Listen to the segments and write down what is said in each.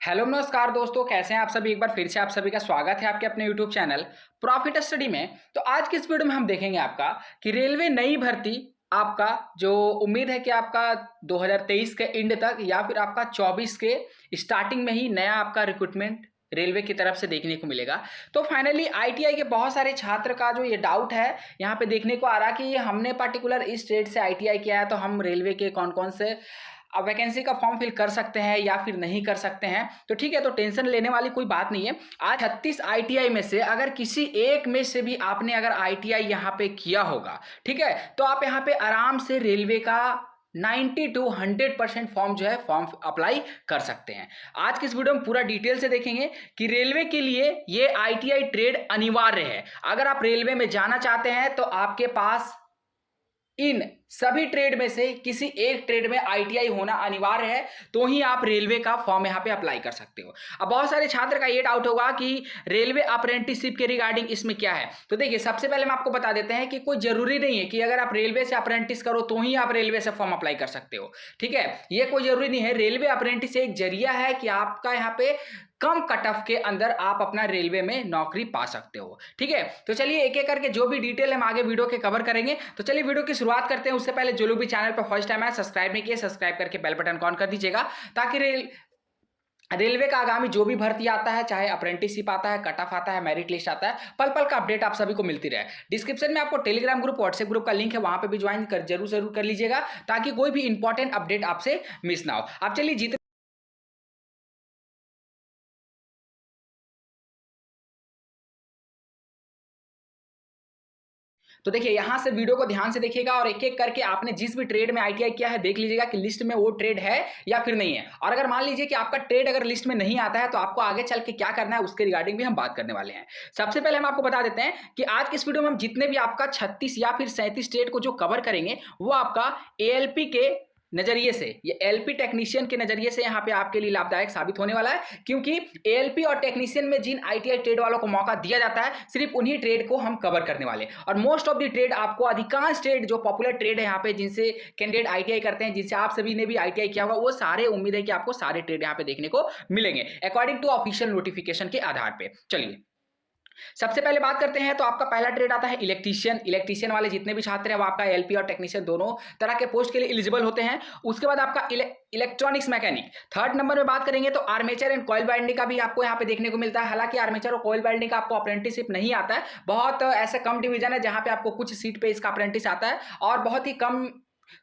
Hello नमस्कार दोस्तों, कैसे हैं आप सभी। एक बार फिर से आप सभी का स्वागत है आपके अपने यूट्यूब चैनल प्रॉफिट स्टडी में। तो आज की इस वीडियो में हम देखेंगे आपका कि रेलवे नई भर्ती आपका जो उम्मीद है कि आपका 2023 के एंड तक या फिर आपका 24 के स्टार्टिंग में ही नया आपका रिक्रूटमेंट रेलवे की तरफ से देखने को मिलेगा। तो फाइनली आईटीआई के बहुत सारे छात्र का जो ये डाउट है यहाँ पे देखने को आ रहा कि हमने पर्टिकुलर इस स्टेट से आईटीआई किया है तो हम रेलवे के कौन कौन से अब वैकेंसी का फॉर्म फिल कर सकते हैं या फिर नहीं कर सकते हैं। तो ठीक है, तो टेंशन लेने वाली कोई बात नहीं है। आज 36 आईटीआई में से अगर किसी एक में से भी आपने अगर आईटीआई यहाँ पे किया होगा, ठीक है, तो आप यहाँ पे आराम से रेलवे का 90 टू 100% फॉर्म जो है फॉर्म अप्लाई कर सकते हैं। आज की इस वीडियो में पूरा डिटेल से देखेंगे कि रेलवे के लिए ये आईटीआई ट्रेड अनिवार्य है। अगर आप रेलवे में जाना चाहते हैं तो आपके पास इन सभी ट्रेड में से किसी एक ट्रेड में आईटीआई होना अनिवार्य है, तो ही आप रेलवे का फॉर्म यहां पे अप्लाई कर सकते हो। अब बहुत सारे छात्र का ये डाउट होगा कि रेलवे अप्रेंटिसशिप के रिगार्डिंग इसमें क्या है। तो देखिए, सबसे पहले हम आपको बता देते हैं कि कोई जरूरी नहीं है कि अगर आप रेलवे से अप्रेंटिस करो तो ही आप रेलवे से फॉर्म अप्लाई कर सकते हो। ठीक है, ये कोई जरूरी नहीं है। रेलवे अप्रेंटिस एक जरिया है कि आपका यहाँ पे कम कट ऑफ के अंदर आप अपना रेलवे में नौकरी पा सकते हो। ठीक है, तो चलिए एक एक करके जो भी डिटेल हम आगे वीडियो के कवर करेंगे। तो चलिए वीडियो की शुरुआत करते हैं। उससे पहले जो लोग भी चैनल पर फर्स्ट टाइम है सब्सक्राइब नहीं किए, सब्सक्राइब करके बेल बटन को ऑन कर दीजिएगा, ताकि रेलवे का आगामी जो भी भर्ती आता है, चाहे अप्रेंटिसशिप आता है, कट ऑफ आता है, मेरिट लिस्ट आता है, पल पल का अपडेट आप सभी को मिलती रहे। डिस्क्रिप्शन में आपको टेलीग्राम ग्रुप, व्हाट्सएप ग्रुप का लिंक है, वहां पे भी ज्वाइन कर जरूर कर लीजिएगा, ताकि कोई भी इंपॉर्टेंट अपडेट आपसे मिस ना हो। आप चलिए जितने तो देखिए, यहां से वीडियो को ध्यान से देखिएगा और एक एक करके आपने जिस भी ट्रेड में आईटीआई किया है देख लीजिएगा कि लिस्ट में वो ट्रेड है या फिर नहीं है। और अगर मान लीजिए कि आपका ट्रेड अगर लिस्ट में नहीं आता है तो आपको आगे चल के क्या करना है उसके रिगार्डिंग भी हम बात करने वाले हैं। सबसे पहले हम आपको बता देते हैं कि आज की इस वीडियो में हम जितने भी आपका 36 या फिर 37 ट्रेड को जो कवर करेंगे वो आपका एएलपी के नजरिए से, ये एलपी टेक्नीशियन के नजरिए से यहाँ पे आपके लिए लाभदायक साबित होने वाला है, क्योंकि एएलपी और टेक्नीशियन में जिन आईटीआई ट्रेड वालों को मौका दिया जाता है सिर्फ उन्हीं ट्रेड को हम कवर करने वाले। और मोस्ट ऑफ द ट्रेड आपको, अधिकांश ट्रेड जो पॉपुलर ट्रेड है यहाँ पे जिनसे कैंडिडेट आईटीआई करते हैं, जिनसे आप सभी ने भी आईटीआई किया होगा, वो सारे उम्मीद है कि आपको सारे ट्रेड यहाँ पे देखने को मिलेंगे अकॉर्डिंग टू ऑफिशियल नोटिफिकेशन के आधार पर। चलिए सबसे पहले बात करते हैं। तो आपका पहला ट्रेड आता है इलेक्ट्रीशियन। इलेक्ट्रीशियन वाले जितने भी छात्र हैं वो आपका एलपी और टेक्नीशियन दोनों तरह के पोस्ट के लिए एलिजिबल होते हैं। उसके बाद आपका इलेक्ट्रॉनिक्स मैकेनिक। थर्ड नंबर में बात करेंगे तो आर्मेचर एंड कॉइल वाइंडिंग का भी आपको यहाँ पे देखने को मिलता है। हालांकि आर्मेचर और कॉइल वाइंडिंग का आपको अप्रेंटिसशिप नहीं आता है, बहुत ऐसे कम डिवीजन है जहां पे आपको कुछ सीट पे इसका अप्रेंटिस आता है और बहुत ही कम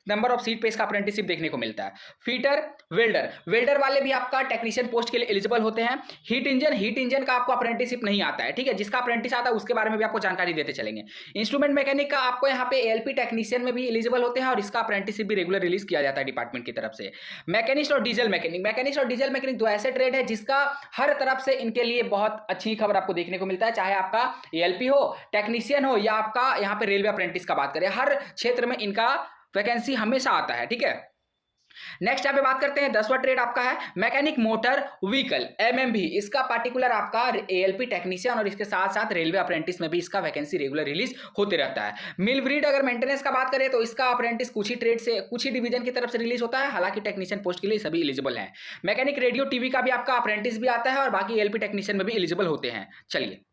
नंबर ऑफ सीट पे इसका अप्रेंटिसशिप देखने को मिलता है। फीटर, वेल्डर, वेल्डर वाले भी आपका टेक्नीशियन पोस्ट के लिए एलिजिबल होते हैं। हीट इंजन, हीट इंजन का आपको अप्रेंटिसशिप नहीं आता है। ठीक है, जिसका अप्रेंटिस आता है उसके बारे में भी आपको जानकारी देते चलेंगे। इंस्ट्रूमेंट मैकेनिक का आपको यहाँ पे एलपी टेक्नीशियन में भी एलिजिबल होते हैं और इसका अप्रेंटिसशिप भी रेगुलर रिलीज किया जाता है डिपार्टमेंट की तरफ से। मैकेनिस्ट और डीजल मैकेनिक, मैकेनिस्ट और डीजल मैकेनिक दो ऐसे ट्रेड है जिसका हर तरफ से इनके लिए बहुत अच्छी खबर आपको देखने को मिलता है, चाहे आपका एलपी हो, टेक्नीशियन हो या आपका यहाँ पे रेलवे अप्रेंटिस का बात करें, हर क्षेत्र में इनका वैकेंसी हमेशा आता है। ठीक है, नेक्स्ट यहाँ पे बात करते हैं। 10वां ट्रेड आपका है मैकेनिक मोटर व्हीकल, एमएमवी। इसका पार्टिकुलर आपका एएलपी टेक्नीशियन और इसके साथ साथ रेलवे अप्रेंटिस में भी इसका वैकेंसी रेगुलर रिलीज होते रहता है। मिल ब्रीड, अगर मेंटेनेंस का बात करें तो इसका अप्रेंटिस कुछ ही ट्रेड से, कुछ ही डिवीजन की तरफ से रिलीज होता है। हालांकि टेक्नीशियन पोस्ट के लिए सभी एलिजिबल हैं। मैकेनिक रेडियो टीवी का भी आपका अप्रेंटिस भी आता है और बाकी एलपी टेक्नीशियन में भी एलिजिबल होते हैं। चलिए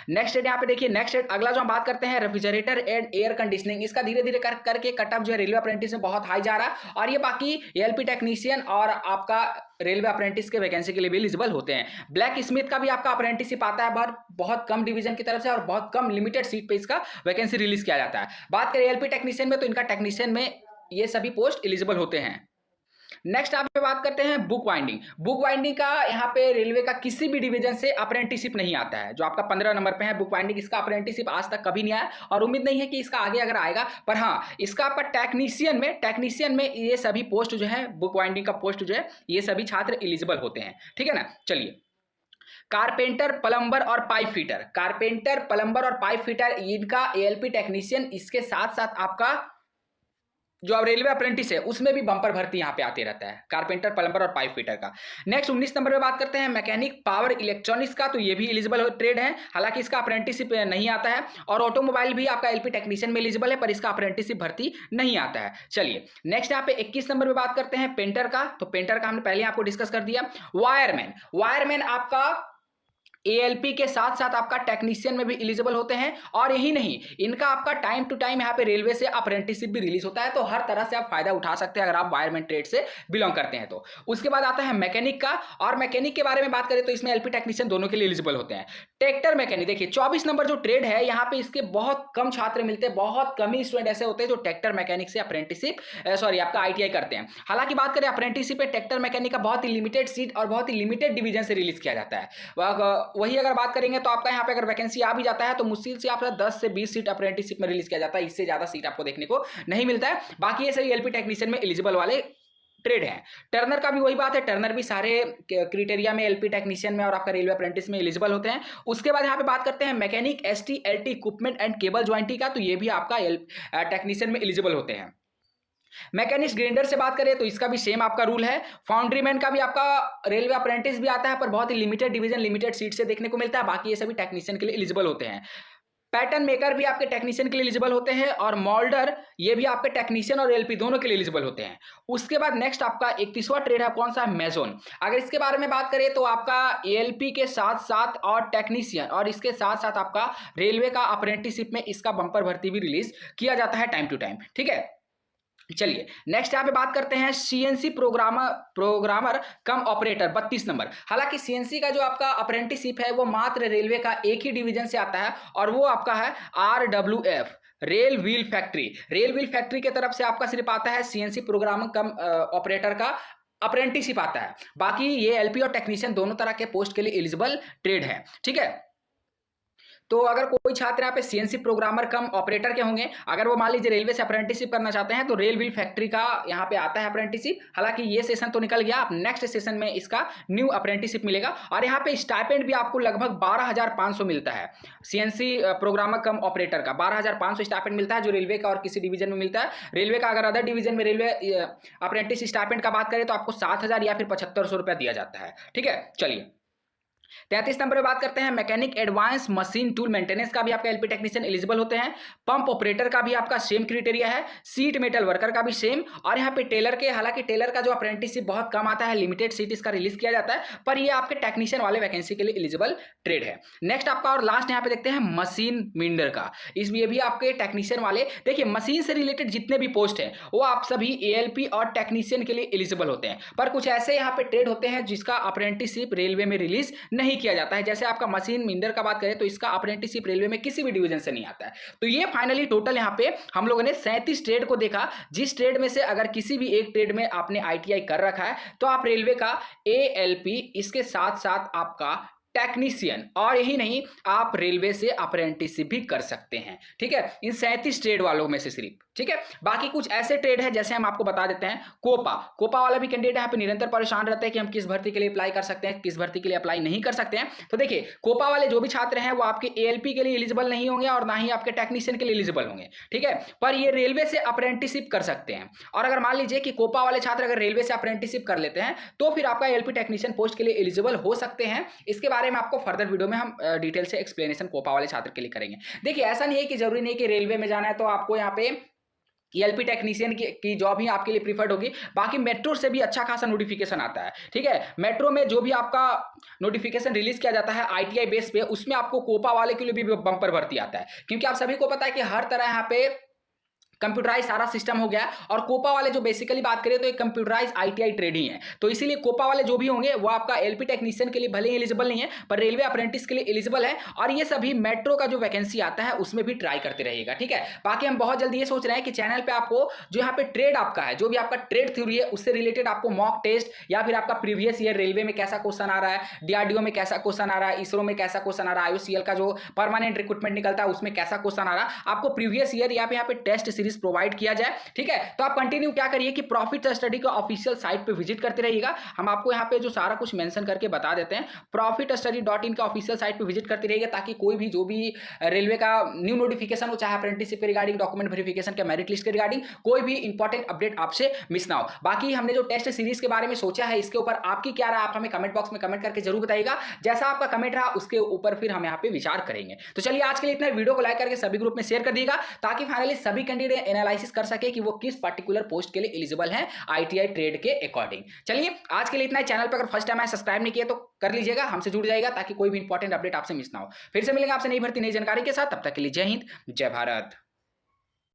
नेक्स्ट रेट यहाँ पे देखिए। नेक्स्ट रेट अगला जो हम बात करते हैं रेफ्रिजरेटर एंड एयर कंडीशनिंग। इसका धीरे धीरे करके कटअप जो है रेलवे अप्रेंटिस में बहुत हाई जा रहा है और ये बाकी एलपी टेक्नीशियन और आपका रेलवे अप्रेंटिस के वैकेंसी के लिए भी एलिजिबल होते हैं। ब्लैक स्मिथ का भी आपका अप्रेंटिसशिप आता है, पर बहुत कम डिवीजन की तरफ से और बहुत कम लिमिटेड सीट पे इसका वैकेंसी रिलीज किया जाता है। बात करें एलपी टेक्नीशियन में तो इनका टेक्नीशियन में ये सभी पोस्ट एलिजिबल होते हैं। नेक्स्ट आप पे बात करते हैं बुक वाइंडिंग। बुक वाइंडिंग का यहाँ पे रेलवे का किसी भी डिवीजन से अप्रेंटिसशिप नहीं आता है। जो आपका 15 नंबर पे है बुक वाइंडिंग, इसका अप्रेंटिसशिप आज तक कभी नहीं आया और उम्मीद नहीं है कि इसका आगे अगर आएगा। पर हाँ, इसका आपका टेक्नीशियन में ये सभी पोस्ट जो है, बुक वाइंडिंग का पोस्ट जो है, ये सभी छात्र एलिजिबल होते हैं। ठीक है ना। चलिए कारपेंटर, प्लम्बर और पाइप फिटर। कारपेंटर, प्लम्बर और पाइप फिटर इनका एएलपी टेक्नीशियन, इसके साथ साथ आपका जो अब रेलवे अप्रेंटिस है उसमें भी बम्पर भर्ती यहाँ पे आते रहता है, कारपेंटर, प्लम्बर और पाइप फिटर का। नेक्स्ट 19 नंबर पे बात करते हैं मैकेनिक पावर इलेक्ट्रॉनिक्स का, तो ये भी एलिजिबल ट्रेड है, हालांकि इसका अप्रेंटिसशिप नहीं आता है। और ऑटोमोबाइल भी आपका एलपी टेक्नीशियन में एलिजिबल है, पर इसका अप्रेंटिसशिप भर्ती नहीं आता है। चलिए नेक्स्ट यहाँ पे 21 नंबर पे बात करते हैं पेंटर का, तो पेंटर का हमने पहले आपको डिस्कस कर दिया। वायरमैन, वायरमैन आपका एएलपी के साथ साथ आपका टेक्नीशियन में भी एलिजिबल होते हैं। और यही नहीं, इनका आपका टाइम टू टाइम यहाँ पे रेलवे से अप्रेंटिसशिप भी रिलीज होता है, तो हर तरह से आप फायदा उठा सकते हैं अगर आप वायरमैन ट्रेड से बिलोंग करते हैं तो। उसके बाद आता है मैकेनिक का, और मैकेनिक के बारे में बात करें तो इसमें एलपी टेक्नीशियन दोनों के लिए एलिजिबल होते हैं। ट्रैक्टर मैकेनिक, देखिए 24 नंबर जो ट्रेड है यहाँ पे इसके बहुत कम छात्र मिलते हैं, बहुत कम ही स्टूडेंट ऐसे होते हैं जो ट्रैक्टर मैकेनिक से अप्रेंटिसशिप आपका आईटीआई करते हैं। हालांकि बात करें अप्रेंटिसशिप में ट्रैक्टर मैकेनिक का बहुत ही लिमिटेड सीट और बहुत ही लिमिटेड डिवीजन से रिलीज किया जाता है। वही अगर बात करेंगे तो आपका यहाँ पे अगर वैकेंसी आ भी जाता है तो मुश्किल से आपका 10 से 20 सीट अप्रेंटिसशिप में रिलीज किया जाता है, इससे ज्यादा सीट आपको देखने को नहीं मिलता है। बाकी ये सभी एलपी टेक्नीशियन में एलिजिबल वाले ट्रेड है। टर्नर का भी वही बात है, टर्नर भी सारे क्राइटेरिया में एलपी टेक्नीशियन में और आपका रेलवे अप्रेंटिस में एलिजिबल होते हैं। उसके बाद यहाँ पे बात करते हैं mechanic ST LT equipment and cable ज्वाइंटी का, तो ये भी आपका टेक्नीशियन में एलिजिबल होते हैं। मैकेनिक्स ग्राइंडर से बात करें तो इसका भी सेम आपका रूल है। फाउंड्रीमैन का भी आपका रेलवे अप्रेंटिस भी आता है, पर बहुत ही लिमिटेड डिवीजन लिमिटेड सीट से देखने को मिलता है, बाकी ये सभी टेक्नीशियन के लिए एलिजिबल होते हैं। पैटर्न मेकर भी आपके टेक्नीशियन के लिए एलिजिबल होते हैं, और मोल्डर ये भी आपके टेक्नीशियन और एलपी दोनों के लिए एलिजिबल होते हैं। उसके बाद नेक्स्ट आपका 31वां ट्रेड है, कौन सा है? मेजोन। अगर इसके बारे में बात करें तो आपका एएलपी के साथ साथ और टेक्नीशियन और इसके साथ साथ आपका रेलवे का अप्रेंटिसशिप में इसका बंपर भर्ती भी रिलीज किया जाता है टाइम टू टाइम, ठीक है। चलिए नेक्स्ट यहाँ पे बात करते हैं सीएनसी प्रोग्रामर कम ऑपरेटर 32 नंबर। हालांकि सीएनसी का जो आपका अप्रेंटिसशिप है वो मात्र रेलवे का एक ही डिवीजन से आता है, और वो आपका है RWF, rail wheel factory. Rail wheel factory की तरफ से आपका सिर्फ आता है सीएनसी प्रोग्रामर कम ऑपरेटर का अप्रेंटिसशिप आता है। बाकी ये एलपी और टेक्नीशियन दोनों तरह के पोस्ट के लिए एलिजिबल ट्रेड है, ठीक है। तो अगर कोई छात्र यहाँ पे सीएनसी प्रोग्रामर कम ऑपरेटर के होंगे, अगर वो मान लीजिए रेलवे से अप्रेंटिसशिप करना चाहते हैं तो रेल व्हील फैक्ट्री का यहाँ पे आता है अप्रेंटिसशिप। हालांकि ये सेशन तो निकल गया, आप नेक्स्ट सेशन में इसका न्यू अप्रेंटिसशिप मिलेगा, और यहाँ पे स्टाइपेंड भी आपको लगभग 12,500 मिलता है। सीएनसी प्रोग्रामर कम ऑपरेटर का 12,500 स्टाइपेंड मिलता है, जो रेलवे का और किसी डिवीजन में मिलता है। रेलवे का अगर अदर डिवीजन में रेलवे अप्रेंटिस स्टाइपेंड का बात करें तो आपको 7,000 या फिर 7,500 रुपया दिया जाता है, ठीक है। चलिए 33 नंबर पे बात करते हैं mechanic advance machine tool maintenance का भी आपका एलपी टेक्नीशियन एलिजिबल होते हैं। पंप ऑपरेटर का भी आपका सेम क्राइटेरिया है। सीट मेटल वर्कर का भी सेम। और यहाँ पे टेलर के, हालांकि टेलर का जो अप्रेंटिसशिप बहुत कम आता है, लिमिटेड सीट इसका रिलीज किया जाता है, पर ये आपके टेक्नीशियन वाले वैकेंसी के लिए एलिजिबल ट्रेड है। नेक्स्ट आपका और लास्ट यहाँ पे देखते हैं मशीन मिंडर का। इसमें भी आपके टेक्नीशियन वाले, देखिए मशीन से रिलेटेड जितने भी पोस्ट हैं वो आप सभी एएलपी और टेक्नीशियन के लिए एलिजिबल होते हैं, पर कुछ ऐसे यहाँ पे ट्रेड होते हैं जिसका अप्रेंटिसशिप रेलवे में रिलीज नहीं किया जाता है। जैसे आपका मशीन मिंडर का बात करें तो इसका अप्रेंटिसशिप रेलवे में किसी भी डिवीजन से नहीं आता है। तो ये फाइनली टोटल यहाँ पे हम लोगों ने 37 ट्रेड को देखा, जिस ट्रेड में से अगर किसी भी एक ट्रेड में आपने आईटीआई कर रखा है तो आप रेलवे का एएलपी, इसके साथ साथ आपका टेक्नीशियन, और यही नहीं आप रेलवे से अप्रेंटिसशिप भी कर सकते हैं, ठीक है, इन 37 ट्रेड वालों में से सिर्फ, ठीक है। बाकी कुछ ऐसे ट्रेड है जैसे हम आपको बता देते हैं, कोपा वाला भी कैंडिडेट यहाँ पे निरंतर परेशान रहते हैं कि हम किस भर्ती के लिए अप्लाई कर सकते हैं, किस भर्ती के लिए अप्लाई नहीं कर सकते हैं। तो देखिए कोपा वाले जो भी छात्र हैं वो आपके एएलपी के लिए एलिजिबल नहीं होंगे और ना ही आपके टेक्नीशियन के लिए एलिजिबल होंगे, ठीक है, पर ये रेलवे से अप्रेंटिसशिप कर सकते हैं। और अगर मान लीजिए कि कोपा वाले छात्र अगर रेलवे से अप्रेंटिसशिप कर लेते हैं तो फिर आपका एएलपी टेक्नीशियन पोस्ट के लिए एलिजिबल हो सकते हैं। इसके बारे में आपको फर्दर वीडियो में हम डिटेल से एक्सप्लेनेशन कोपा वाले छात्र के लिए करेंगे। देखिए ऐसा नहीं है कि जरूरी नहीं कि रेलवे में जाना है तो आपको यहाँ पे एलपी टेक्नीशियन की जॉब ही आपके लिए प्रीफर्ड होगी। बाकी मेट्रो से भी अच्छा खासा नोटिफिकेशन आता है, ठीक है। मेट्रो में जो भी आपका नोटिफिकेशन रिलीज किया जाता है आईटीआई बेस पे, उसमें आपको कोपा वाले के लिए भी बम्पर भर्ती आता है, क्योंकि आप सभी को पता है कि हर तरह यहाँ पे कंप्यूटराइज सारा सिस्टम हो गया, और कोपा वाले जो बेसिकली बात करें तो एक कंप्यूटराइज आईटीआई ट्रेड ही है। तो इसीलिए कोपा वाले जो भी होंगे वो आपका एलपी टेक्नीशियन के लिए भले ही एलिजिबल नहीं है, पर रेलवे अप्रेंटिस के लिए एलिजिबल है, और ये सभी मेट्रो का जो वैकेंसी आता है उसमें भी ट्राई करते रहिएगा, ठीक है। बाकी हम बहुत जल्दी ये सोच रहे हैं कि चैनल पे आपको जो यहाँ पे ट्रेड आपका है, जो भी आपका ट्रेड थ्योरी है उससे रिलेटेड आपको मॉक टेस्ट या फिर आपका प्रीवियस ईयर रेलवे में कैसा क्वेश्चन आ रहा है, डीआरडीओ में कैसा क्वेश्चन आ रहा है, इसरो में कैसा क्वेश्चन आ रहा है, आईओसीएल का जो परमानेंट रिक्रूटमेंट निकलता है उसमें कैसा क्वेश्चन आ रहा है, आपको प्रीवियस ईयर या फिर यहाँ पे टेस्ट सीरीज सीरीज प्रोवाइड किया जाए। ठीक है, तो आप कंटिन्यू क्या करिए कि प्रॉफिट स्टडी के ऑफिशियल साइट पे विजिट करते रहिएगा। हम आपको यहाँ पे जो सारा कुछ मेंशन करके बता देते हैं, profitstudy.in का ऑफिशियल साइट पे विजिट करते रहिएगा, ताकि कोई भी जो भी रेलवे का न्यू नोटिफिकेशन हो, चाहे अप्रेंटिसशिप के रिगार्डिंग, डॉक्यूमेंट वेरिफिकेशन के, मेरिट लिस्ट के रिगार्डिंग, कोई भी इंपॉर्टेंट अपडेट आपसे मिस ना हो। बाकी हमने जो टेस्ट सीरीज के बारे में सोचा है, इसके ऊपर आपकी क्या राय, आप हमें कमेंट बॉक्स में कमेंट करके जरूर बताइएगा। जैसा आपका कमेंट रहा उसके ऊपर फिर हम यहाँ पे विचार करेंगे। तो चलिए आज के लिए इतना, वीडियो को लाइक करके सभी ग्रुप में शेयर कर दीजिएगा, ताकि फाइनली सभी कैंडिडेट एनालिसिस कर सके कि वो किस पर्टिकुलर पोस्ट के लिए एलिजिबल हैं आईटीआई ट्रेड के अकॉर्डिंग। चलिए आज के लिए इतना ही। चैनल पर अगर फर्स्ट टाइम है सब्सक्राइब नहीं किया तो कर लीजिएगा, हमसे जुड़ जाएगा, ताकि कोई भी इंपॉर्टेंट अपडेट आपसे मिस ना हो। फिर से मिलेंगे आपसे नई भर्ती नई जानकारी के साथ, तब तक के लिए जय हिंद जय भारत।